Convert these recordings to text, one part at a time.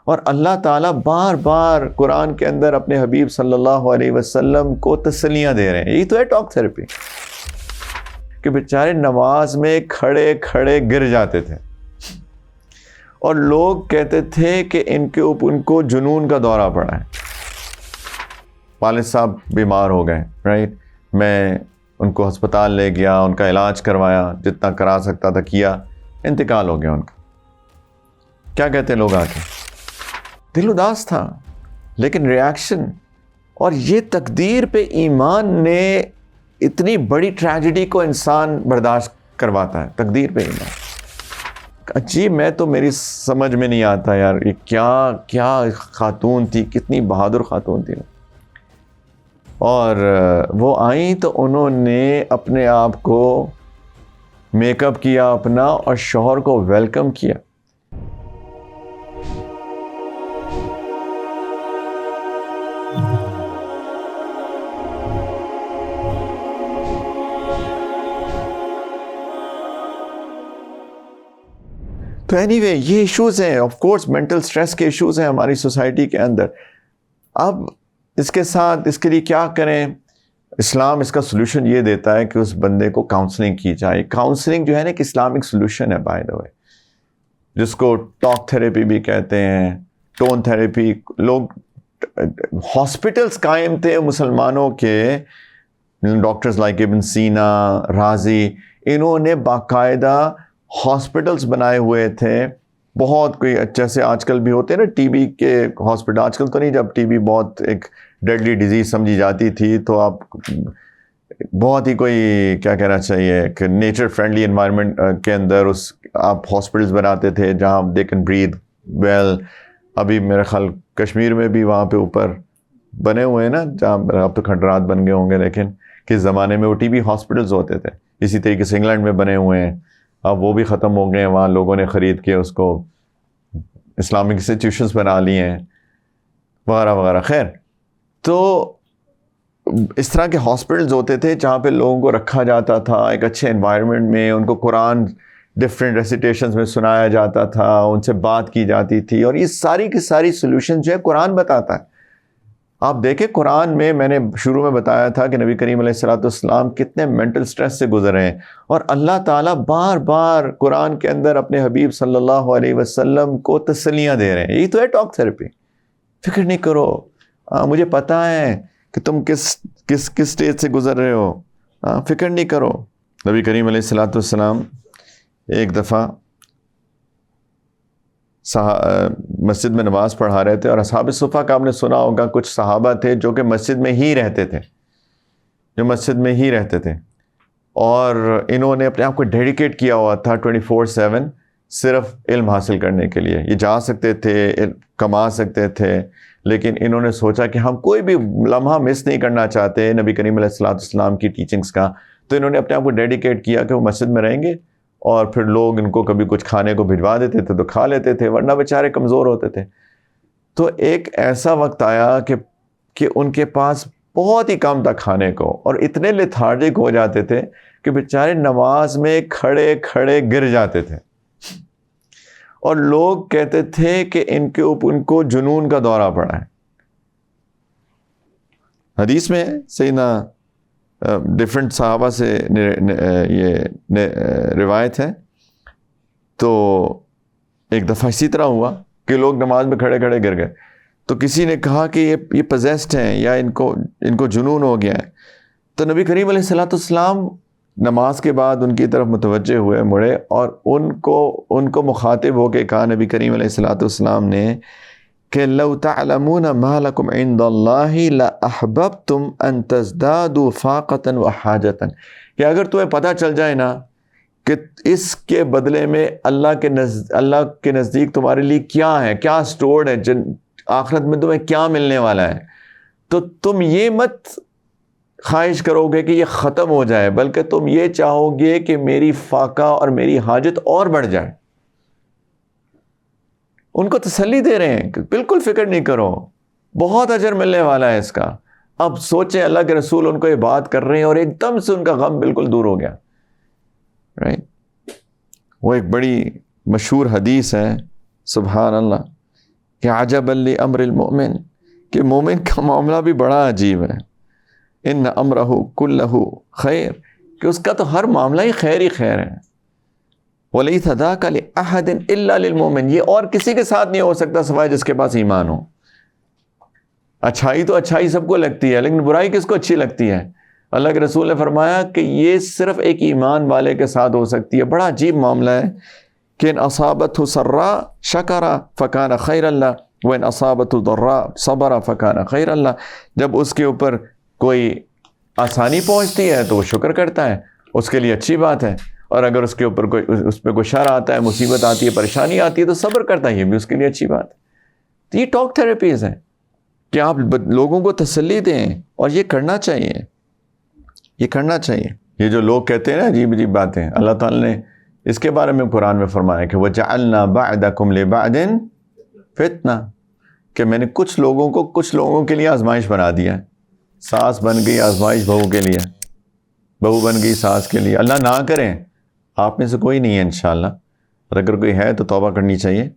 اور اللہ تعالیٰ بار بار قرآن کے اندر اپنے حبیب صلی اللہ علیہ وسلم کو تسلیاں دے رہے ہیں. یہی تو ہے ٹاک تھراپی کہ بیچارے نماز میں کھڑے کھڑے گر جاتے تھے اور لوگ کہتے تھے کہ ان کو جنون کا دورہ پڑا ہے. والد صاحب بیمار ہو گئے، رائٹ، میں ان کو ہسپتال لے گیا، ان کا علاج کروایا، جتنا کرا سکتا تھا کیا، انتقال ہو گیا ان کا. کیا کہتے ہیں لوگ آ کے؟ دل اداس تھا، لیکن ریاکشن. اور یہ تقدیر پہ ایمان نے اتنی بڑی ٹریجڈی کو انسان برداشت کرواتا ہے. تقدیر پہ ایمان عجیب. میں تو میری سمجھ میں نہیں آتا یار، یہ کیا خاتون تھی، کتنی بہادر خاتون تھی. اور وہ آئیں تو انہوں نے اپنے آپ کو میک اپ کیا اپنا اور شوہر کو ویلکم کیا. تو اینی وے یہ ایشوز ہیں، آف کورس مینٹل سٹریس کے ایشوز ہیں ہماری سوسائٹی کے اندر. اب اس کے ساتھ اس کے لیے کیا کریں؟ اسلام اس کا سلوشن یہ دیتا ہے کہ اس بندے کو کاؤنسلنگ کی جائے. کاؤنسلنگ جو ہے نا ایک اسلامک سلوشن ہے بائی دا وے، جس کو ٹاک تھراپی بھی کہتے ہیں، ٹون تھراپی. لوگ ہاسپٹلس قائم تھے مسلمانوں کے، ڈاکٹرز لائک ابن سینا، رازی، انہوں نے باقاعدہ ہاسپٹلس بنائے ہوئے تھے. بہت کوئی جیسے آج کل بھی ہوتے ہیں نا ٹی بی کے ہاسپٹل. آج کل تو نہیں، جب ٹی بی بہت ایک ڈیڈلی ڈیزیز سمجھی جاتی تھی تو آپ بہت ہی کوئی کیا کہنا چاہیے کہ نیچر فرینڈلی انوائرمنٹ کے اندر آپ ہاسپٹلس بناتے تھے جہاں دے کین بریتھ ویل. ابھی میرے خیال کشمیر میں بھی وہاں پہ اوپر بنے ہوئے ہیں نا، جہاں اب تو کھنڈرات بن گئے ہوں گے، لیکن کس زمانے میں وہ ٹی بی ہاسپٹلس ہوتے تھے. اسی طریقے سے انگلینڈ میں بنے ہوئے ہیں، اب وہ بھی ختم ہو گئے ہیں. وہاں لوگوں نے خرید کے اس کو اسلامک انسٹیٹیوشنز بنا لی ہیں وغیرہ وغیرہ. خیر، تو اس طرح کے ہاسپٹلز ہوتے تھے جہاں پہ لوگوں کو رکھا جاتا تھا ایک اچھے انوائرمنٹ میں، ان کو قرآن ڈفرینٹ ریسیٹیشنز میں سنایا جاتا تھا، ان سے بات کی جاتی تھی. اور یہ ساری کی ساری سولوشن جو ہے قرآن بتاتا ہے. آپ دیکھیں قرآن میں نے شروع میں بتایا تھا کہ نبی کریم علیہ السلام کتنے مینٹل سٹریس سے گزرے ہیں، اور اللہ تعالیٰ بار بار قرآن کے اندر اپنے حبیب صلی اللہ علیہ وسلم کو تسلیاں دے رہے ہیں. یہی تو ہے ٹاک تھراپی. فکر نہیں کرو، مجھے پتہ ہے کہ تم کس اسٹیج سے گزر رہے ہو، فکر نہیں کرو. نبی کریم علیہ السلام ایک دفعہ مسجد میں نماز پڑھا رہے تھے، اور اصحاب صفہ کا آپ نے سنا ہوگا، کچھ صحابہ تھے جو کہ مسجد میں ہی رہتے تھے، اور انہوں نے اپنے آپ کو ڈیڈیکیٹ کیا ہوا تھا 24/7 صرف علم حاصل کرنے کے لیے. یہ جا سکتے تھے، کما سکتے تھے، لیکن انہوں نے سوچا کہ ہم کوئی بھی لمحہ مس نہیں کرنا چاہتے نبی کریم علیہ السلام کی ٹیچنگز کا. تو انہوں نے اپنے آپ کو ڈیڈیکیٹ کیا کہ وہ مسجد میں رہیں گے، اور پھر لوگ ان کو کبھی کچھ کھانے کو بھجوا دیتے تھے تو کھا لیتے تھے، ورنہ بیچارے کمزور ہوتے تھے. تو ایک ایسا وقت آیا کہ ان کے پاس بہت ہی کم تھا کھانے کو، اور اتنے لیتھارجک ہو جاتے تھے کہ بیچارے نماز میں کھڑے کھڑے گر جاتے تھے. اور لوگ کہتے تھے کہ ان کو جنون کا دورہ پڑا ہے. حدیث میں سیدنا ڈفرینٹ صحابہ سے یہ روایت ہے. تو ایک دفعہ اسی طرح ہوا کہ لوگ نماز میں کھڑے کھڑے گر گئے. تو کسی نے کہا کہ یہ پوزیسڈ ہیں یا ان کو جنون ہو گیا ہے. تو نبی کریم علیہ السلام نماز کے بعد ان کی طرف متوجہ ہوئے، مڑے، اور ان کو مخاطب ہو کے کہا نبی کریم علیہ السلام نے کہ لو تعلمون ما لکم عند اللہ لاحببتم ان تزدادوا فاقة وحاجة، کہ اگر تمہیں پتہ چل جائے نا کہ اس کے بدلے میں اللہ کے نزدیک تمہارے لیے کیا ہے، کیا سٹورڈ ہے، آخرت میں تمہیں کیا ملنے والا ہے، تو تم یہ مت خواہش کرو گے کہ یہ ختم ہو جائے، بلکہ تم یہ چاہو گے کہ میری فاقہ اور میری حاجت اور بڑھ جائے. ان کو تسلی دے رہے ہیں کہ بالکل فکر نہیں کرو، بہت اجر ملنے والا ہے اس کا. اب سوچیں اللہ کے رسول ان کو یہ بات کر رہے ہیں اور ایک دم سے ان کا غم بالکل دور ہو گیا. وہ ایک بڑی مشہور حدیث ہے، سبحان اللہ، کہ عجبا لامر المؤمن، کہ مومن کا معاملہ بھی بڑا عجیب ہے، ان امرہ کلہ خیر، کہ اس کا تو ہر معاملہ ہی خیر ہے، ولیس ذاک لأحد الا للمؤمن، یہ اور کسی کے ساتھ نہیں ہو سکتا سوائے جس کے پاس ایمان ہو۔ اچھائی تو اچھائی سب کو لگتی ہے، لیکن برائی کس کو اچھی لگتی ہے؟ اللہ کے رسول نے فرمایا کہ یہ صرف ایک ایمان والے کے ساتھ ہو سکتی ہے۔ بڑا عجیب معاملہ ہے کہ ان اصابتہ سراء شکر فکان خیر اللہ وان اصابتہ ضراء صبر فکان خیر اللہ، جب اس کے اوپر کوئی آسانی پہنچتی ہے تو وہ شکر کرتا ہے، اس کے لیے اچھی بات ہے، اور اگر اس کے اوپر اس پہ کوئی شر آتا ہے، مصیبت آتی ہے، پریشانی آتی ہے تو صبر کرتا ہے، یہ بھی اس کے لیے اچھی بات ہے۔ تو یہ ٹاک تھراپیز ہیں کہ آپ لوگوں کو تسلی دیں، اور یہ کرنا چاہیے، یہ کرنا چاہیے۔ یہ جو لوگ کہتے ہیں نا عجیب عجیب باتیں، اللہ تعالیٰ نے اس کے بارے میں قرآن میں فرمایا کہ وَجَعَلْنَا بَعْدَكُمْ لِبَعْدٍ فِتْنَةً، کہ میں نے کچھ لوگوں کے لیے آزمائش بنا دیا ہے۔ ساس بن گئی آزمائش بہو کے لیے، بہو بن گئی ساس کے لیے۔ اللہ نہ کریں، آپ میں سے کوئی نہیں ہے انشاءاللہ، اور اگر کوئی ہے تو توبہ کرنی چاہیے،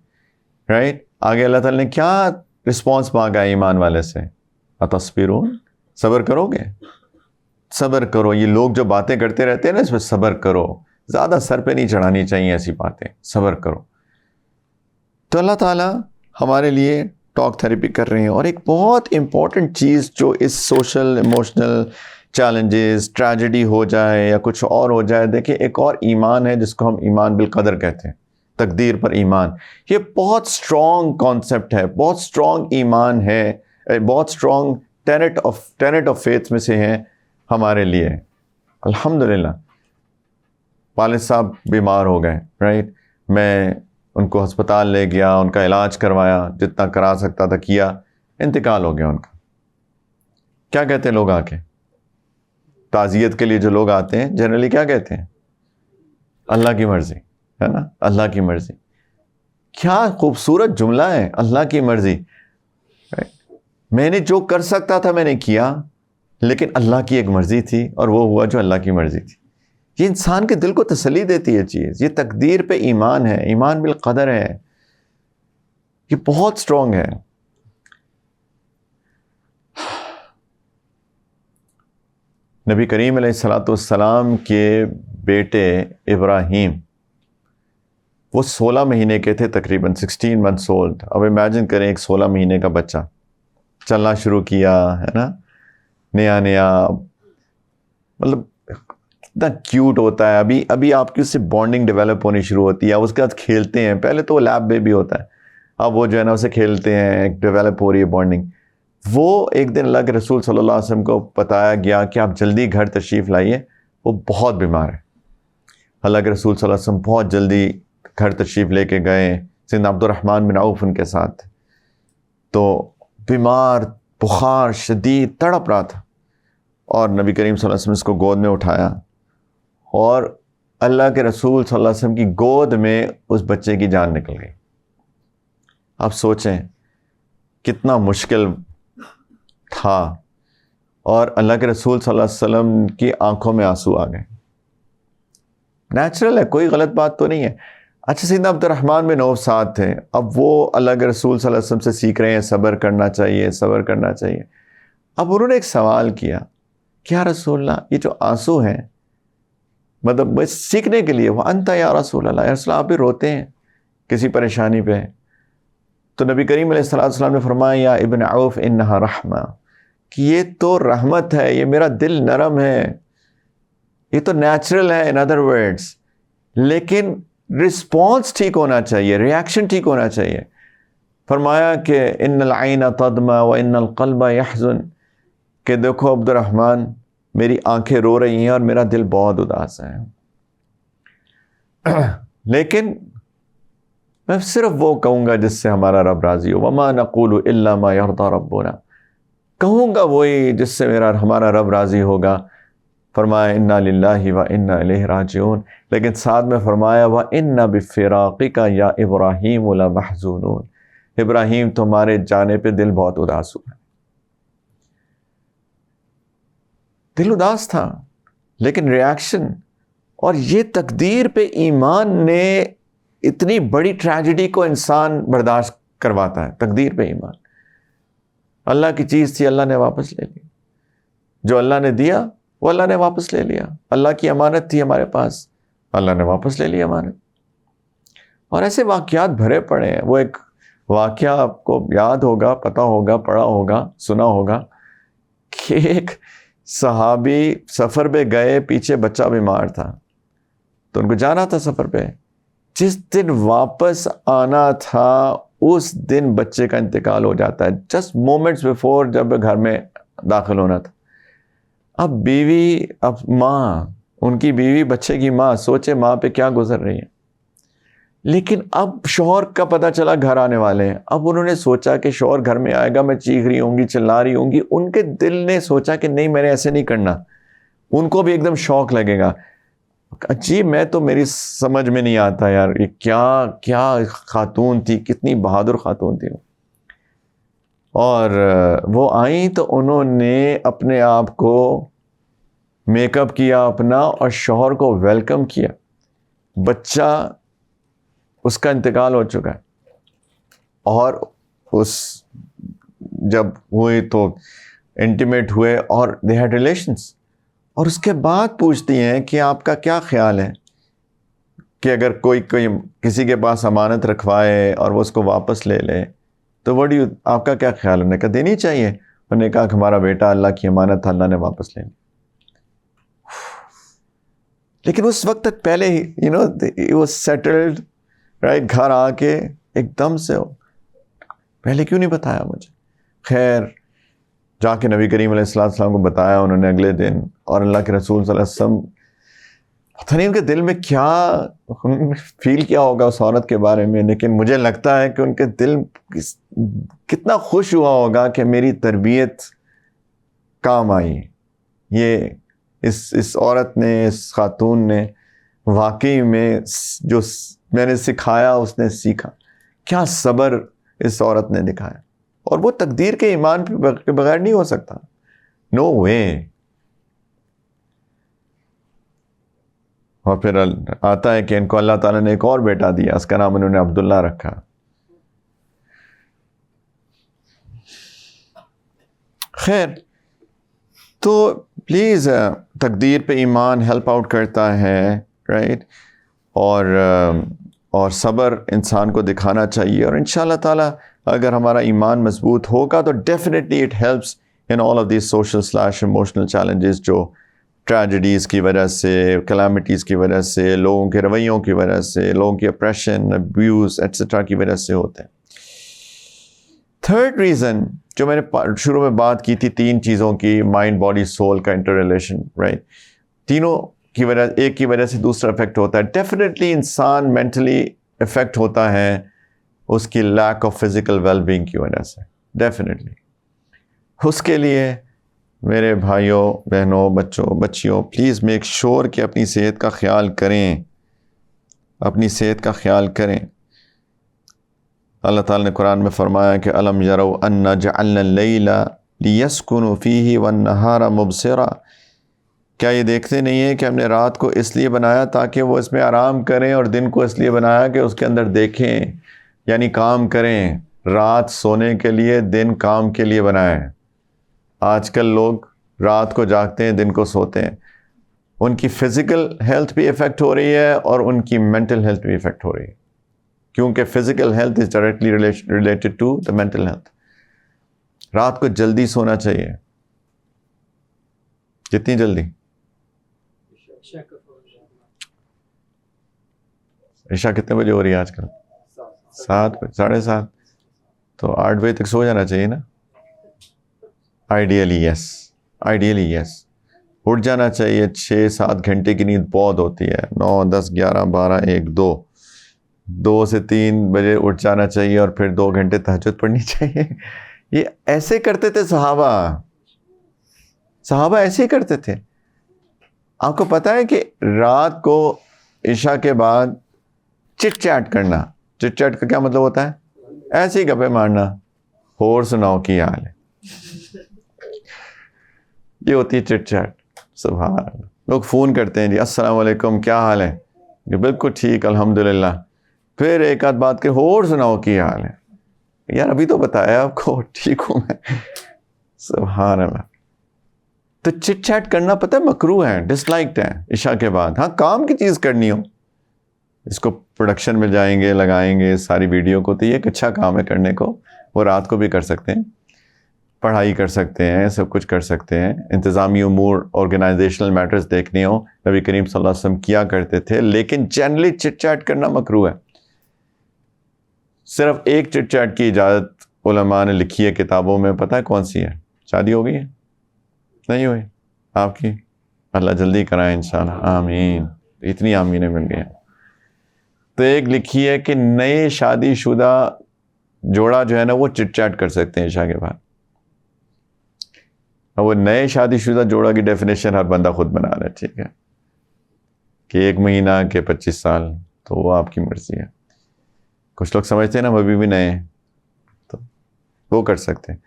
رائٹ۔ آگے اللہ تعالیٰ نے کیا رسپانس مانگا ہے ایمان والے سے؟ اتصبرون، صبر کرو گے؟ صبر کرو۔ یہ لوگ جو باتیں کرتے رہتے ہیں نا، اس پہ صبر کرو، زیادہ سر پہ نہیں چڑھانی چاہیے ایسی باتیں، صبر کرو۔ تو اللہ تعالیٰ ہمارے لیے ٹاک تھراپی کر رہے ہیں۔ اور ایک بہت امپورٹنٹ چیز جو اس سوشل ایموشنل چیلنجز، ٹریجڈی ہو جائے یا کچھ اور ہو جائے، دیکھیں ایک اور ایمان ہے جس کو ہم ایمان بالقدر کہتے ہیں، تقدیر پر ایمان۔ یہ بہت اسٹرانگ کانسیپٹ ہے، بہت اسٹرانگ ایمان ہے، بہت اسٹرانگ ٹینٹ آف فیتھ میں سے ہے ہمارے لیے۔ الحمدللہ والد صاحب بیمار ہو گئے، رائٹ، میں ان کو ہسپتال لے گیا، ان کا علاج کروایا، جتنا کرا سکتا تھا کیا، انتقال ہو گیا ان کا۔ کیا کہتے ہیں لوگ آ کے تعزیت کے لیے؟ جو لوگ آتے ہیں جنرلی کیا کہتے ہیں؟ اللہ کی مرضی، ہے نا، اللہ کی مرضی۔ کیا خوبصورت جملہ ہے، اللہ کی مرضی۔ میں نے جو کر سکتا تھا میں نے کیا، لیکن اللہ کی ایک مرضی تھی اور وہ ہوا جو اللہ کی مرضی تھی۔ یہ انسان کے دل کو تسلی دیتی ہے چیز، یہ تقدیر پہ ایمان ہے، ایمان بالقدر ہے، یہ بہت اسٹرانگ ہے۔ نبی کریم علیہ الصلوۃ والسلام کے بیٹے ابراہیم، وہ 16 مہینے کے تھے تقریباً، 16 months old۔ اب امیجن کریں ایک 16 مہینے کا بچہ چلنا شروع کیا، ہے نا، نیا مطلب کتنا کیوٹ ہوتا ہے۔ ابھی آپ کی اس سے بانڈنگ ڈیولپ ہونی شروع ہوتی ہے، اب اس کے بعد کھیلتے ہیں، پہلے تو وہ لیب بیبی ہوتا ہے، اب وہ جو ہے نا اسے کھیلتے ہیں، ڈیولپ ہو رہی ہے بانڈنگ۔ وہ ایک دن اللہ کے رسول صلی اللہ علیہ وسلم کو بتایا گیا کہ آپ جلدی گھر تشریف لائیے، وہ بہت بیمار ہے۔ اللہ کے رسول صلی اللہ علیہ وسلم بہت جلدی گھر تشریف لے کے گئے، سیدنا عبد الرحمن بن عوف ان کے ساتھ، تو بیمار، بخار شدید، تڑپ رہا تھا، اور نبی کریم صلی اللہ علیہ وسلم اس کو گود میں اٹھایا، اور اللہ کے رسول صلی اللہ علیہ وسلم کی گود میں اس بچے کی جان نکل گئی۔ آپ سوچیں کتنا مشکل تھا، اور اللہ کے رسول صلی اللہ علیہ وسلم کی آنکھوں میں آنسو آ گئے۔ نیچرل ہے، کوئی غلط بات تو نہیں ہے۔ اچھا، سیدنا عبد الرحمن بن عوف ساتھ تھے، اب وہ اللہ کے رسول صلی اللہ علیہ وسلم سے سیکھ رہے ہیں صبر کرنا چاہیے، صبر کرنا چاہیے۔ اب انہوں نے ایک سوال کیا کہ یا رسول اللہ، یہ جو آنسو ہیں، مطلب بس سیکھنے کے لیے، وہ انت یا رسول اللہ، یا رسول اللہ آپ بھی روتے ہیں کسی پریشانی پہ؟ تو نبی کریم علیہ السلام نے فرمایا یا ابن عوف انہا رحمہ، کہ یہ تو رحمت ہے، یہ میرا دل نرم ہے، یہ تو نیچرل ہے ان ادر ورڈز، لیکن رسپانس ٹھیک ہونا چاہیے، ریاکشن ٹھیک ہونا چاہیے۔ فرمایا کہ ان العین تدمع و ان القلب یحزن، کہ دیکھو عبد الرحمن، میری آنکھیں رو رہی ہیں اور میرا دل بہت اداس ہے، لیکن میں صرف وہ کہوں گا جس سے ہمارا رب راضی ہو، وما نقول الا ما یرضی ربنا، کہوں گا وہی جس سے ہمارا رب راضی ہوگا۔ فرمایا انا للہ و انا الیہ راجعون، لیکن ساتھ میں فرمایا وَإِنَّ بِفِرَاقِكَ یا ابراہیم لَمَحْزُونُونَ، ابراہیم تمہارے جانے پہ دل بہت اداس ہوا۔ دل اداس تھا، لیکن ریاکشن، اور یہ تقدیر پہ ایمان نے اتنی بڑی ٹریجڈی کو انسان برداشت کرواتا ہے. تقدیر پہ ایمان. اللہ کی چیز تھی, اللہ نے واپس لے لی. جو اللہ نے دیا وہ اللہ نے واپس لے لیا. اللہ کی امانت تھی ہمارے پاس, اللہ نے واپس لے لی امانت. اور ایسے واقعات بھرے پڑے ہیں. وہ ایک واقعہ آپ کو یاد ہوگا, پتہ ہوگا, پڑھا ہوگا, سنا ہوگا کہ ایک صحابی سفر پہ گئے, پیچھے بچہ بیمار تھا تو ان کو جانا تھا سفر پہ. جس دن واپس آنا تھا اس دن بچے کا انتقال ہو جاتا ہے, جسٹ مومنٹس بیفور جب گھر میں داخل ہونا تھا. اب بیوی, اب ماں, ان کی بیوی بچے کی ماں, سوچے ماں پہ کیا گزر رہی ہے. لیکن اب شوہر کا پتہ چلا گھر آنے والے ہیں. اب انہوں نے سوچا کہ شوہر گھر میں آئے گا, میں چیخ رہی ہوں گی, چلا رہی ہوں گی. ان کے دل نے سوچا کہ نہیں, میں نے ایسے نہیں کرنا. ان کو بھی ایک دم شوق لگے گا. عجیب, میں تو میری سمجھ میں نہیں آتا یار, یہ کیا خاتون تھی, کتنی بہادر خاتون تھی. اور وہ آئیں تو انہوں نے اپنے آپ کو میک اپ کیا اپنا, اور شوہر کو ویلکم کیا. بچہ, اس کا انتقال ہو چکا ہے. اور اس جب ہوئے تو انٹیمیٹ ہوئے اور دے ہیڈ ریلیشنس. اور اس کے بعد پوچھتی ہیں کہ آپ کا کیا خیال ہے کہ اگر کوئی کسی کے پاس امانت رکھوائے اور وہ اس کو واپس لے لے تو آپ کا کیا خیال ہے؟ انہوں نے کہا دینی چاہیے. انہوں نے کہا کہ ہمارا بیٹا اللہ کی امانت تھا, اللہ نے واپس لے لی. لیکن اس وقت تک پہلے ہی he was settled, right, گھر آ کے ایک دم سے پہلے کیوں نہیں بتایا مجھے. خیر جا کے نبی کریم علیہ السلام کو بتایا انہوں نے اگلے دن, اور اللہ کے رسول صلی اللہ علیہ وسلم, پتہ نہیں ان کے دل میں کیا فیل کیا ہوگا اس عورت کے بارے میں, لیکن مجھے لگتا ہے کہ ان کے دل کتنا خوش ہوا ہوگا کہ میری تربیت کام آئی. یہ اس عورت نے, اس خاتون نے واقعی میں جو میں نے سکھایا اس نے سیکھا. کیا صبر اس عورت نے دکھایا. اور وہ تقدیر کے ایمان کے بغیر نہیں ہو سکتا. نو وے. اور پھر آتا ہے کہ ان کو اللہ تعالیٰ نے ایک اور بیٹا دیا, اس کا نام انہوں نے عبداللہ رکھا. خیر, تو پلیز تقدیر پہ ایمان ہیلپ آؤٹ کرتا ہے, رائٹ. اور صبر انسان کو دکھانا چاہیے. اور انشاءاللہ تعالیٰ اگر ہمارا ایمان مضبوط ہوگا تو definitely it helps in all of these social emotional challenges جو ٹریجڈیز کی وجہ سے, کلیمٹیز کی وجہ سے, لوگوں کے رویوں کی وجہ سے, لوگوں کی اپریشن, ابیوز ایٹسٹرا کی وجہ سے ہوتے ہیں. تھرڈ ریزن جو میں نے شروع میں بات کی تھی, 3 چیزوں کی, مائنڈ, باڈی, سول کا انٹر ریلیشن, رائٹ. تینوں کی وجہ, ایک کی وجہ سے دوسرا افیکٹ ہوتا ہے. ڈیفینیٹلی انسان مینٹلی افیکٹ ہوتا ہے اس کی lack of physical well being کی وجہ سے. ڈیفینیٹلی اس کے لیے میرے بھائیوں, بہنوں, بچوں, بچیوں, پلیز میک شور کہ اپنی صحت کا خیال کریں, اپنی صحت کا خیال کریں. اللہ تعالیٰ نے قرآن میں فرمایا کہ الم یروا انا جعلنا اللیل لیسکنوا فیہ والنہار مبصرا. کیا یہ دیکھتے نہیں ہیں کہ ہم نے رات کو اس لیے بنایا تاکہ وہ اس میں آرام کریں, اور دن کو اس لیے بنایا کہ اس کے اندر دیکھیں, یعنی کام کریں. رات سونے کے لیے, دن کام کے لیے بنایا ہے. آج کل لوگ رات کو جاگتے ہیں, دن کو سوتے ہیں. ان کی فزیکل ہیلتھ بھی افیکٹ ہو رہی ہے اور ان کی مینٹل ہیلتھ بھی افیکٹ ہو رہی ہے, کیونکہ physical health is directly related to the mental health. رات کو جلدی سونا چاہیے. کتنی جلدی؟ عشاء کتنے بجے ہو رہی ہے آج کل؟ 7 بجے, 7:30. تو 8 بجے تک سو جانا چاہیے نا. آئیڈیلی یس. اٹھ جانا چاہیے. 6-7 گھنٹے کی نیند بہت ہوتی ہے. 9, 10, 11, 12, 1, 2 سے 3 بجے اٹھ جانا چاہیے, اور پھر 2 گھنٹے تہجد پڑھنی چاہیے. یہ ایسے کرتے تھے صحابہ ایسے ہی کرتے تھے. آپ کو پتہ ہے کہ رات کو عشاء کے بعد چٹ چیٹ کرنا, چٹ چیٹ کا کیا مطلب ہوتا ہے؟ ایسے ہی گپے مارنا, اور سناؤ کی حال ہے, یہ ہوتی ہے چٹ چیٹ. سبحان اللہ. لوگ فون کرتے ہیں, جی السلام علیکم, کیا حال ہے؟ کہ بالکل ٹھیک الحمدللہ. پھر ایک آدھ بات کہ اور سناؤ کی حال ہے. یار ابھی تو بتایا آپ کو ٹھیک ہوں میں. سبحان اللہ. تو چٹ چیٹ کرنا پتہ ہے مکروہ ہے, ڈس لائکڈ ہے عشاء کے بعد. ہاں کام کی چیز کرنی ہو, اس کو پروڈکشن میں جائیں گے, لگائیں گے ساری ویڈیو کو, تو یہ ایک اچھا کام ہے کرنے کو. وہ رات کو بھی کر سکتے ہیں, پڑھائی کر سکتے ہیں, سب کچھ کر سکتے ہیں. انتظامی امور, آرگنائزیشنل میٹرز دیکھنے ہوں, نبی کریم صلی اللہ علیہ وسلم کیا کرتے تھے. لیکن جنرلی چٹ چیٹ کرنا مکروہ ہے. صرف ایک چٹ چیٹ کی اجازت علماء نے لکھی ہے کتابوں میں, پتہ ہے کون سی ہے؟ شادی ہو گئی ہے؟ نہیں ہوئی آپ کی؟ اللہ جلدی کرائے انشاءاللہ, آمین. اتنی آمینیں مل گئی ہیں. تو ایک لکھی ہے کہ نئے شادی شدہ جوڑا جو ہے نا وہ چٹ چیٹ کر سکتے ہیں عشاء کے بعد. وہ نئے شادی شدہ جوڑا کی ڈیفینیشن ہر بندہ خود بنا رہا ہے, ٹھیک ہے, کہ 1 مہینہ کہ 25 سال, تو وہ آپ کی مرضی ہے. کچھ لوگ سمجھتے ہیں نا ابھی بھی نئے, تو وہ کر سکتے ہیں.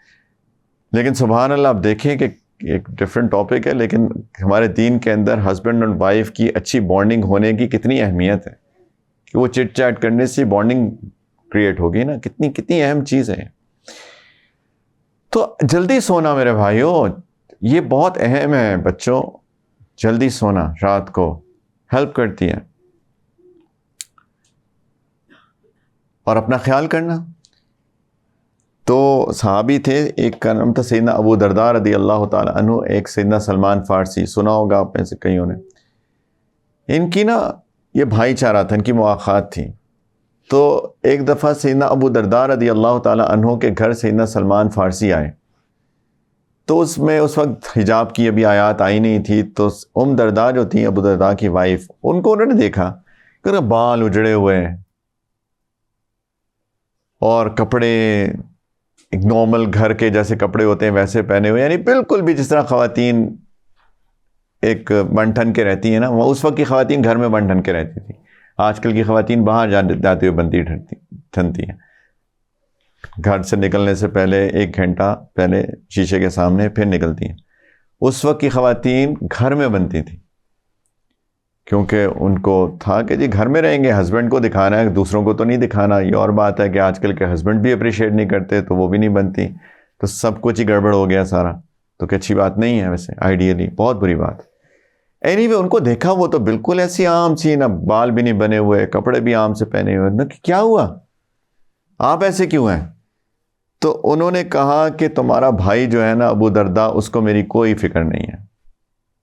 لیکن سبحان اللہ آپ دیکھیں کہ ایک ڈفرینٹ ٹاپک ہے, لیکن ہمارے دین کے اندر ہسبینڈ اینڈ وائف کی اچھی بانڈنگ ہونے کی کتنی اہمیت ہے, کہ وہ چٹ چیٹ کرنے سے بانڈنگ کریٹ ہوگی نا, کتنی اہم چیز ہے. تو جلدی سونا میرے بھائیوں, یہ بہت اہم ہے بچوں. جلدی سونا رات کو ہیلپ کرتی ہے. اور اپنا خیال کرنا. تو صحابی تھے, ایک کا نام تھا سیدنا ابو درداء رضی اللہ تعالیٰ عنہ, ایک سیدنا سلمان فارسی, سنا ہوگا آپ میں سے کئیوں نے. ان کی نا یہ بھائی چارہ تھا, ان کی مواخات تھی. تو ایک دفعہ سیدنا ابو درداء رضی اللہ تعالیٰ عنہ کے گھر سیدنا سلمان فارسی آئے. تو اس میں اس وقت حجاب کی ابھی آیات آئی نہیں تھی. تو درداء جو تھیں, ابو درداء کی وائف, ان کو انہوں نے دیکھا کہ بال اجڑے ہوئے اور کپڑے ایک نارمل گھر کے جیسے کپڑے ہوتے ہیں ویسے پہنے ہوئے, یعنی بالکل بھی جس طرح خواتین ایک بن ٹھن کے رہتی ہیں نا, وہ اس وقت کی خواتین گھر میں بن ٹھن کے رہتی تھی. آج کل کی خواتین باہر جاتے ہوئے بنتی ٹھنتی ہیں. گھر سے نکلنے سے پہلے 1 گھنٹہ پہلے شیشے کے سامنے پھر نکلتی ہیں. اس وقت کی خواتین گھر میں بنتی تھیں, کیونکہ ان کو تھا کہ جی گھر میں رہیں گے, ہسبینڈ کو دکھانا ہے, دوسروں کو تو نہیں دکھانا. یہ اور بات ہے کہ آج کل کے ہسبینڈ بھی اپریشیٹ نہیں کرتے, تو وہ بھی نہیں بنتی. تو سب کچھ ہی گڑبڑ ہو گیا سارا. تو کہ اچھی بات نہیں ہے ویسے, آئیڈیلی بہت بری بات. اینی وے ان کو دیکھا, وہ تو بالکل ایسی عام سی, نہ بال بھی نہیں بنے ہوئے, کپڑے بھی عام سے پہنے ہوئے. نہ کیا ہوا, آپ ایسے کیوں ہیں؟ تو انہوں نے کہا کہ تمہارا بھائی جو ہے نا ابو درداء, اس کو میری کوئی فکر نہیں ہے,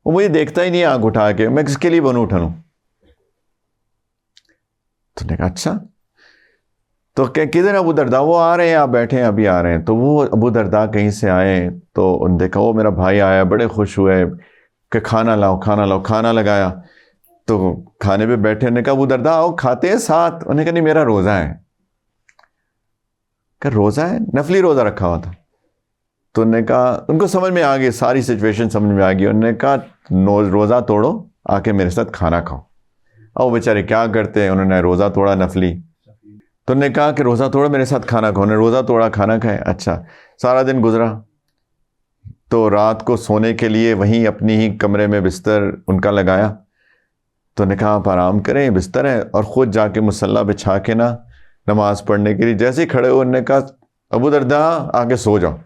وہ مجھے دیکھتا ہی نہیں آنکھ اٹھا کے, میں کس کے لیے بنوں اٹھنوں. تو نے کہا اچھا, تو کدھر ابو درداء؟ وہ آ رہے ہیں, آپ بیٹھے ہیں, ابھی آ رہے ہیں. تو وہ ابو درداء کہیں سے آئے, تو انہوں نے دیکھا وہ میرا بھائی آیا, بڑے خوش ہوئے کہ کھانا لاؤ کھانا لاؤ. کھانا لگایا, تو کھانے پہ بیٹھے, نے کہا ابو درداء آؤ کھاتے ہیں ساتھ. انہوں نے کہا نہیں میرا روزہ ہے. کہ روزہ ہے؟ نفلی روزہ رکھا ہوا تھا. تو انہوں نے کہا, ان کو سمجھ میں آ گئی, ساری سچویشن سمجھ میں آ گئی. انہوں نے کہا روزہ توڑو, آ کے میرے ساتھ کھانا کھاؤ. اور وہ بیچارے کیا کرتے ہیں, انہوں نے روزہ توڑا نفلی. تو انہوں نے کہا کہ روزہ توڑو میرے ساتھ کھانا کھاؤ. انہوں نے روزہ توڑا, کھانا کھائے. اچھا, سارا دن گزرا. تو رات کو سونے کے لیے وہیں اپنی ہی کمرے میں بستر ان کا لگایا. تو انہوں نے کہا آپ آرام کریں, بستر ہے. اور خود جا کے مصلی بچھا کے نا نماز پڑھنے کے لیے جیسے ہی کھڑے ہوئے, انہوں نے کہا ابو درداء آگے سو جاؤ.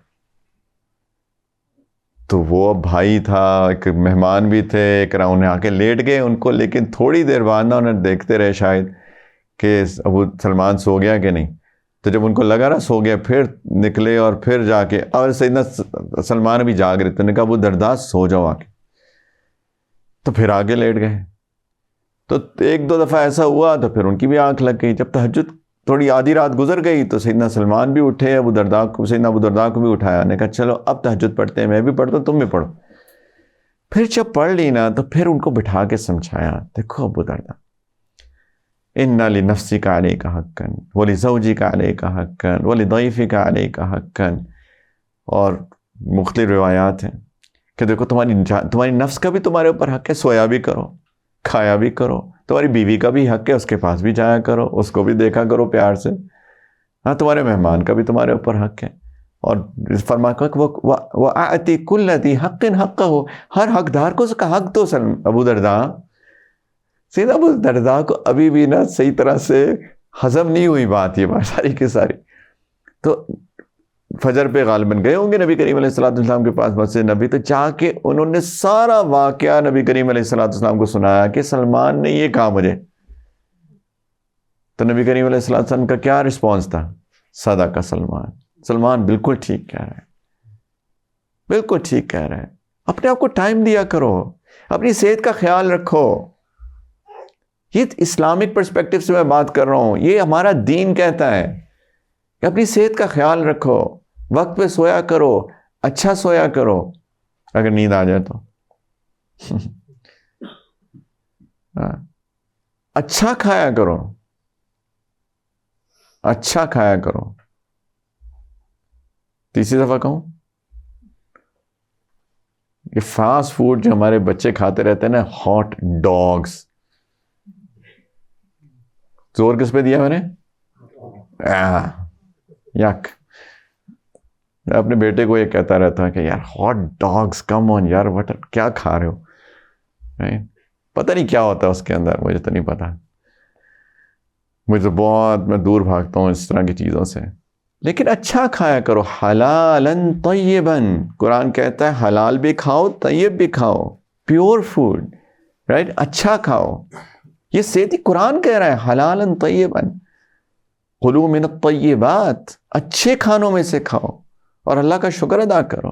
تو وہ بھائی تھا, ایک مہمان بھی تھے, ایک انہیں آ کے لیٹ گئے ان کو. لیکن تھوڑی دیر بعد نا انہیں دیکھتے رہے شاید کہ ابو سلمان سو گیا کہ نہیں. تو جب ان کو لگا نا سو گیا, پھر نکلے اور پھر جا کے, اور سیدنا سلمان بھی جاگ رہے تھے. انہوں نے کہا ابو درداء سو جاؤ آ کے. تو پھر آگے لیٹ گئے. تو 1-2 دفعہ ایسا ہوا, تو پھر ان کی بھی آنکھ لگ گئی. جب تہجد تھوڑی آدھی رات گزر گئی, تو سیدنا سلمان بھی اٹھے, سیدنا ابو درداء کو بھی اٹھایا. نے کہا چلو اب تہجد پڑھتے ہیں, میں بھی پڑھتا ہوں, تم بھی پڑھو. پھر جب پڑھ لی نا, تو پھر ان کو بٹھا کے سمجھایا, دیکھو ابو درداء, اِنَّ لِنَفْسِكَ عَلَيْكَ حَقًّا وَلِزَوْجِكَ عَلَيْكَ حَقًّا وَلِضَيْفِكَ عَلَيْكَ حَقًّا. اور مختلف روایات ہیں کہ دیکھو تمہاری نفس کا بھی تمہارے اوپر حق ہے, سویا بھی کرو, کھایا بھی کرو. تمہاری بیوی کا بھی حق ہے, اس کے پاس بھی جایا کرو, اس کو بھی دیکھا کرو پیار سے. ہاں, تمہارے مہمان کا بھی تمہارے اوپر حق ہے. اور فرمایا کہ وَأَعْتِ كُلَّ ذِي حَقٍّ حَقَّهُ, ہر حقدار کو اس کا حق دو. ابو درداء, سیدھا ابو درداء کو ابھی بھی نا صحیح طرح سے ہضم نہیں ہوئی بات, یہ بات ساری کی ساری. تو فجر پہ غالباً گئے ہوں گے نبی کریم علیہ السلام کے پاس مسجد نبی، تو جا کے انہوں نے سارا واقعہ نبی کریم علیہ السلام کو سنایا کہ سلمان نے یہ کہا مجھے. تو نبی کریم علیہ السلام کا کیا رسپانس تھا؟ صدق سلمان، سلمان بالکل ٹھیک کہہ رہا ہے، بالکل ٹھیک کہہ رہا ہے. اپنے آپ کو ٹائم دیا کرو، اپنی صحت کا خیال رکھو. یہ اسلامک پرسپیکٹو سے میں بات کر رہا ہوں، یہ ہمارا دین کہتا ہے کہ اپنی صحت کا خیال رکھو، وقت پہ سویا کرو، اچھا سویا کرو اگر نیند آ جائے تو اچھا کھایا کرو، اچھا کھایا کرو. تیسری دفعہ کہوں، یہ فاسٹ فوڈ جو ہمارے بچے کھاتے رہتے ہیں نا، ہاٹ ڈاگس، زور کس پہ دیا میں نے؟ یک. میں اپنے بیٹے کو یہ کہتا رہتا کہ یار ہاٹ ڈاگس، کم آن یار، کیا کھا رہے ہو؟ پتہ نہیں کیا ہوتا ہے اس کے اندر، مجھے تو نہیں پتا. مجھے بہت، میں دور بھاگتا ہوں اس طرح کی چیزوں سے. لیکن اچھا کھایا کرو، حلالن طیبن. قرآن کہتا ہے حلال بھی کھاؤ، طیب بھی کھاؤ، پیور فوڈ، رائٹ؟ اچھا کھاؤ. یہ صحت قرآن کہہ رہا ہے حلالن طیبن، کلوا من الطیبات، اچھے کھانوں میں سے کھاؤ اور اللہ کا شکر ادا کرو.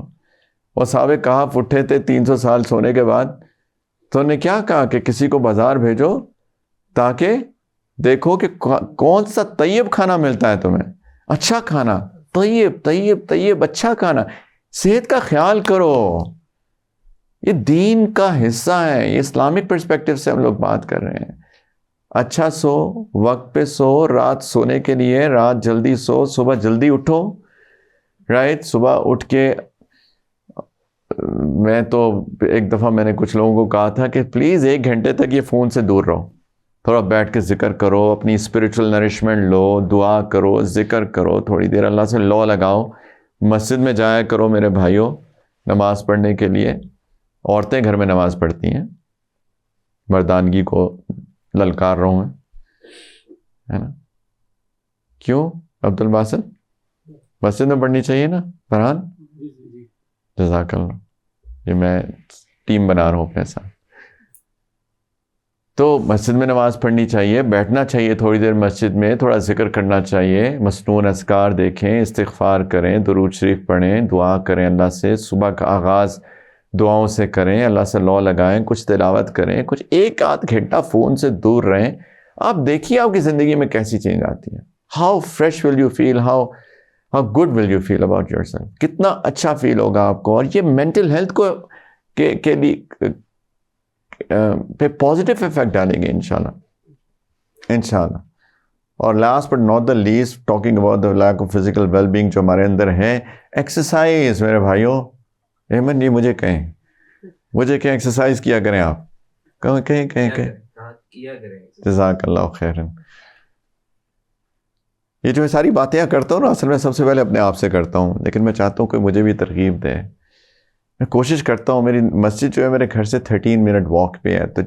اور صحابہ کہف اٹھے تھے 300 سال سونے کے بعد، تو انہوں نے کیا کہا کہ کسی کو بازار بھیجو تاکہ دیکھو کہ کون سا طیب کھانا ملتا ہے تمہیں، اچھا کھانا، طیب طیب طیب، اچھا کھانا. صحت کا خیال کرو، یہ دین کا حصہ ہے. یہ اسلامک پرسپیکٹو سے ہم لوگ بات کر رہے ہیں. اچھا سو، وقت پہ سو، رات سونے کے لیے رات جلدی سو، صبح جلدی اٹھو، رائٹ؟ صبح اٹھ کے میں تو ایک دفعہ میں نے کچھ لوگوں کو کہا تھا کہ پلیز 1 گھنٹے تک یہ فون سے دور رہو، تھوڑا بیٹھ کے ذکر کرو، اپنی اسپریچول نرشمنٹ لو، دعا کرو، ذکر کرو، تھوڑی دیر اللہ سے لا لگاؤ. مسجد میں جایا کرو میرے بھائیوں نماز پڑھنے کے لیے. عورتیں گھر میں نماز پڑھتی ہیں، مردانگی کو للکار رہا ہوں، ہے نا؟ کیوں عبد الباسط؟ مسجد میں پڑھنی چاہیے نا فرحان؟ جزاک اللہ. یہ میں ٹیم بنا رہا ہوں اپنے ساتھ. تو مسجد میں نماز پڑھنی چاہیے، بیٹھنا چاہیے تھوڑی دیر مسجد میں، تھوڑا ذکر کرنا چاہیے، مسنون اذکار دیکھیں، استغفار کریں، درود شریف پڑھیں، دعا کریں اللہ سے. صبح کا آغاز دعاؤں سے کریں، اللہ سے لا لگائیں، کچھ تلاوت کریں، کچھ 1-8 گھنٹہ فون سے دور رہیں. آپ دیکھیے آپ کی زندگی میں کیسی چینج آتی ہے. How fresh will you feel, how good will you feel about yourself. کتنا اچھا فیل ہوگا آپ کو. اور یہ مینٹل ہیلتھ کو کے لیے پہ پازیٹیو افیکٹ ڈالیں گے انشاءاللہ. اور last but not the least, talking about the lack of physical well being جو ہمارے اندر ہے، ایکسرسائز. میرے بھائیوں، احمد جی مجھے کہیں ایکسرسائز کیا کریں. آپ کہیں جزاک اللہ خیرن. یہ جو میں ساری باتیں کرتا ہوں نا، اصل میں سب سے پہلے اپنے آپ سے کرتا ہوں، لیکن میں چاہتا ہوں کہ مجھے بھی ترغیب دے. میں کوشش کرتا ہوں، میری مسجد جو ہے میرے گھر سے 13 منٹ واک پہ ہے، تو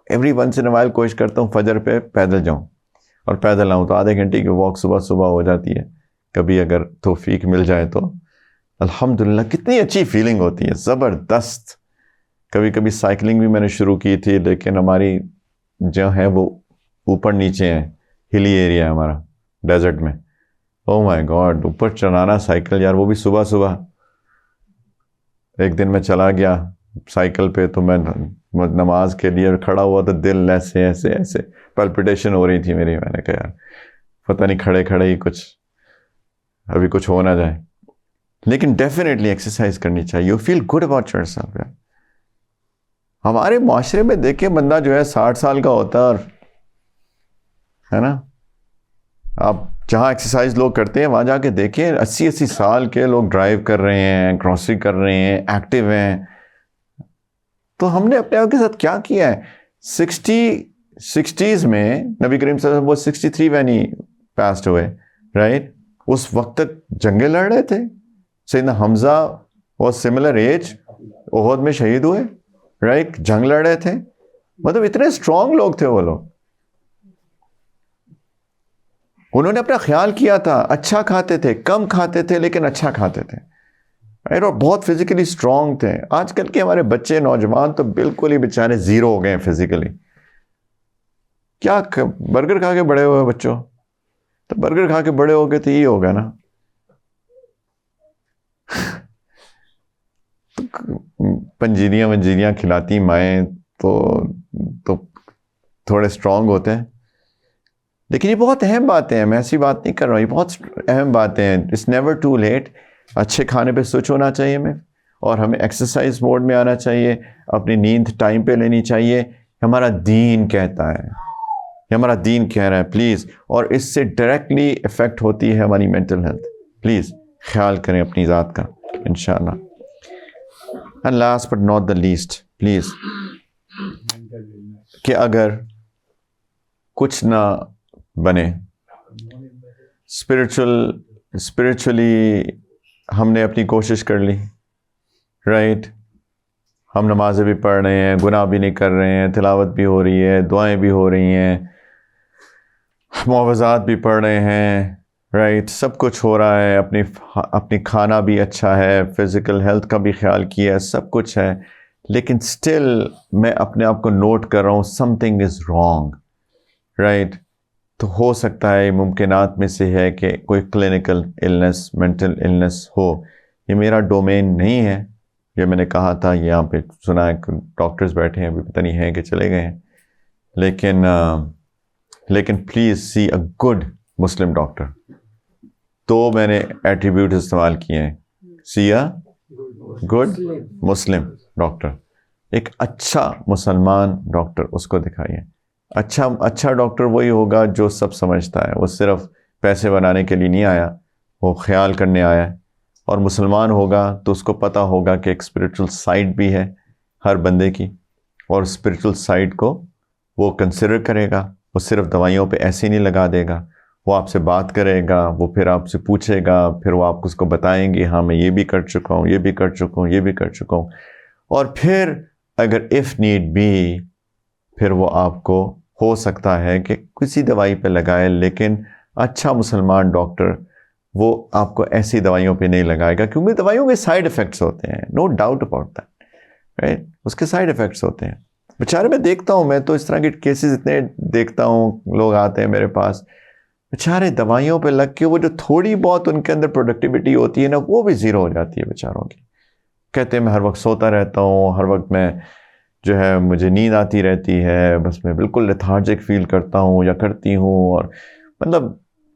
ایوری ونس ان وائل کوشش کرتا ہوں فجر پہ پیدل جاؤں اور پیدل آؤں، تو آدھے گھنٹے کی واک صبح ہو جاتی ہے. کبھی اگر توفیق مل جائے تو الحمدللہ. کتنی اچھی فیلنگ ہوتی ہے، زبردست. کبھی کبھی سائیکلنگ بھی میں نے شروع کی تھی، لیکن ہماری جو ہے وہ اوپر نیچے ہے، ہلی ایریا ہے ہمارا ڈیزرٹ میں. او مائی گاڈ، اوپر چلانا سائیکل یار، وہ بھی صبح. ایک دن میں چلا گیا سائیکل پہ، تو میں نماز کے لیے کھڑا ہوا تو دل ایسے پلپٹیشن ہو رہی تھی میری. میں نے کہا یار پتہ نہیں کھڑے ہی ابھی کچھ ہو نہ جائے. لیکن ڈیفینیٹلی ایکسرسائز کرنی چاہیے. You feel good about yourself. ہمارے معاشرے میں دیکھیں، بندہ جو ہے 60 سال کا ہوتا ہے نا، آپ جہاں ایکسرسائز لوگ کرتے ہیں وہاں جا کے دیکھیں 80 سال کے لوگ ڈرائیو کر رہے ہیں، گروسری کر رہے ہیں، ایکٹیو ہیں. تو ہم نے اپنے آپ کے ساتھ کیا کیا ہے؟ 60s میں نبی کریم صلی اللہ علیہ وسلم وہ 63 when he passed away, right? اس وقت تک جنگیں لڑ رہے تھے. سیدنا Hamza was similar age, Uhud میں شہید ہوئے، رائٹ؟ جنگ لڑ رہے تھے. مطلب اتنے اسٹرانگ لوگ تھے وہ لوگ. انہوں نے اپنا خیال کیا تھا, اچھا کھاتے تھے, کم کھاتے تھے لیکن اچھا کھاتے تھے, اور بہت فزیکلی اسٹرانگ تھے. آج کل کے ہمارے بچے نوجوان تو بالکل ہی بیچارے زیرو ہو گئے ہیں فزیکلی. کیا برگر کھا کے بڑے ہوئے بچوں, تو برگر کھا کے بڑے ہو گئے تو یہ ہوگا نا. پنجیریاں ونجیریاں کھلاتی مائیں تو تھوڑے اسٹرانگ ہوتے ہیں. لیکن یہ بہت اہم باتیں ہیں, میں ایسی بات نہیں کر رہا ہوں, یہ بہت اہم باتیں ہیں. It's never too late. اچھے کھانے پہ سوئچ ہونا چاہیے ہمیں, اور ہمیں ایکسرسائز موڈ میں آنا چاہیے, اپنی نیند ٹائم پہ لینی چاہیے. ہمارا دین کہتا ہے, ہمارا دین کہہ رہا ہے پلیز, اور اس سے ڈائریکٹلی افیکٹ ہوتی ہے ہماری مینٹل ہیلتھ. پلیز خیال کریں اپنی ذات کا انشاءاللہ. And last but not the list, please, کہ اگر کچھ نہ بنے اسپرچولی ہم نے اپنی کوشش کر لی, رائٹ, ہم نمازیں بھی پڑھ رہے ہیں, گناہ بھی نہیں کر رہے ہیں, تلاوت بھی ہو رہی ہے, دعائیں بھی ہو رہی ہیں, معوذات بھی پڑھ رہے ہیں, رائٹ, سب کچھ ہو رہا ہے, اپنی کھانا بھی اچھا ہے, فزیکل ہیلتھ کا بھی خیال کیا ہے, سب کچھ ہے, لیکن اسٹل میں اپنے آپ کو نوٹ کر رہا ہوں some thing is wrong, right. تو ہو سکتا ہے ممکنات میں سے ہے کہ کوئی کلینکل النس, مینٹل النس ہو. یہ میرا ڈومین نہیں ہے, یہ میں نے کہا تھا, یہاں پہ سنا ہے ڈاکٹرز بیٹھے ہیں, ابھی پتہ نہیں ہیں کہ چلے گئے ہیں, لیکن please see a good Muslim doctor. تو میں نے ایٹریبیوٹ استعمال کیے ہیں, سی اے گڈ مسلم ڈاکٹر, ایک اچھا مسلمان ڈاکٹر, اس کو دکھائیے. اچھا ڈاکٹر وہی ہوگا جو سب سمجھتا ہے, وہ صرف پیسے بنانے کے لیے نہیں آیا, وہ خیال کرنے آیا ہے. اور مسلمان ہوگا تو اس کو پتہ ہوگا کہ ایک اسپرچول سائڈ بھی ہے ہر بندے کی, اور اسپرچول سائڈ کو وہ کنسیڈر کرے گا. وہ صرف دوائیوں پہ ایسے نہیں لگا دے گا, وہ آپ سے بات کرے گا, وہ پھر آپ سے پوچھے گا, پھر وہ آپ اس کو بتائیں گے ہاں میں یہ بھی کر چکا ہوں, یہ بھی کر چکا ہوں, یہ بھی کر چکا ہوں. اور پھر اگر اف نیڈ بی, پھر وہ آپ کو ہو سکتا ہے کہ کسی دوائی پہ لگائے, لیکن اچھا مسلمان ڈاکٹر وہ آپ کو ایسی دوائیوں پہ نہیں لگائے گا, کیونکہ دوائیوں کے سائیڈ ایفیکٹس ہوتے ہیں, no doubt about that, right. اس کے سائیڈ ایفیکٹس ہوتے ہیں. بیچارے میں دیکھتا ہوں, میں تو اس طرح کے کیسز اتنے دیکھتا ہوں, لوگ آتے ہیں میرے پاس, بیچارے دوائیوں پہ لگ کے وہ جو تھوڑی بہت ان کے اندر پروڈکٹیوٹی ہوتی ہے نا, وہ بھی زیرو ہو جاتی ہے بیچاروں کی. کہتے ہیں میں ہر وقت سوتا رہتا ہوں, ہر وقت میں جو ہے مجھے نیند آتی رہتی ہے, بس میں بالکل لیتھارجک فیل کرتا ہوں یا کرتی ہوں. اور مطلب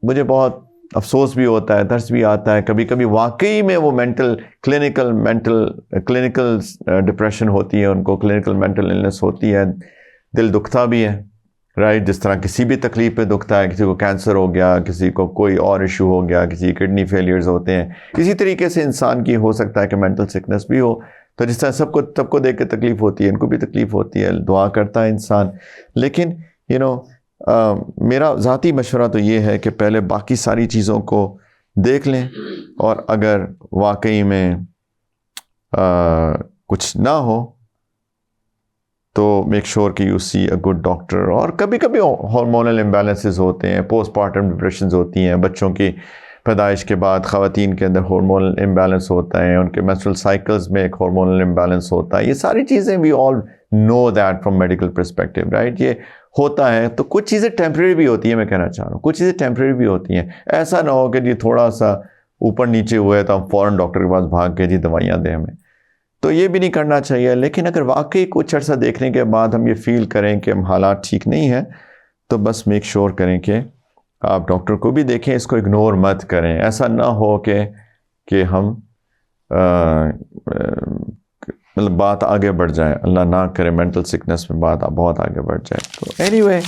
مجھے بہت افسوس بھی ہوتا ہے, ترس بھی آتا ہے کبھی کبھی, واقعی میں وہ کلینکل ڈپریشن ہوتی ہے ان کو, کلینکل مینٹل النس ہوتی ہے, دل دکھتا بھی ہے, رائٹ. جس طرح کسی بھی تکلیف پہ دکھتا ہے, کسی کو کینسر ہو گیا, کسی کو کوئی اور ایشو ہو گیا, کسی کڈنی فیلیئرز ہوتے ہیں, اسی طریقے سے انسان کی ہو سکتا ہے کہ مینٹل سکنس بھی ہو. تو جس طرح سب کو دیکھ کے تکلیف ہوتی ہے, ان کو بھی تکلیف ہوتی ہے, دعا کرتا ہے انسان. لیکن میرا ذاتی مشورہ تو یہ ہے کہ پہلے باقی ساری چیزوں کو دیکھ لیں, اور اگر واقعی میں کچھ نہ ہو تو میک شور کہ you see a good doctor. اور کبھی کبھی ہارمونل امبیلنسز ہوتے ہیں, پوسٹ پارٹم ڈپریشنز ہوتی ہیں, بچوں کی پیدائش کے بعد خواتین کے اندر ہارمونل امبیلنس ہوتا ہے, ان کے menstrual cycles میں ایک ہارمونل امبیلنس ہوتا ہے. یہ ساری چیزیں we all know that from medical perspective, right. یہ ہوتا ہے, تو کچھ چیزیں ٹیمپریری بھی ہوتی ہیں, میں کہنا چاہ رہا ہوں کچھ چیزیں ٹیمپریری بھی ہوتی ہیں. ایسا نہ ہو کہ جی تھوڑا سا اوپر نیچے ہوئے تو ہم فوراً ڈاکٹر کے پاس بھاگ کے جی دوائیاں دیں ہمیں, تو یہ بھی نہیں کرنا چاہیے. لیکن اگر واقعی کچھ عرصہ دیکھنے کے بعد ہم یہ فیل کریں کہ ہم حالات ٹھیک نہیں ہیں, تو بس میک شور کریں کہ آپ ڈاکٹر کو بھی دیکھیں, اس کو اگنور مت کریں. ایسا نہ ہو کہ ہم مطلب بات آگے بڑھ جائے, اللہ نہ کرے مینٹل سکنس میں بات بہت آگے بڑھ جائے. تو اینی وے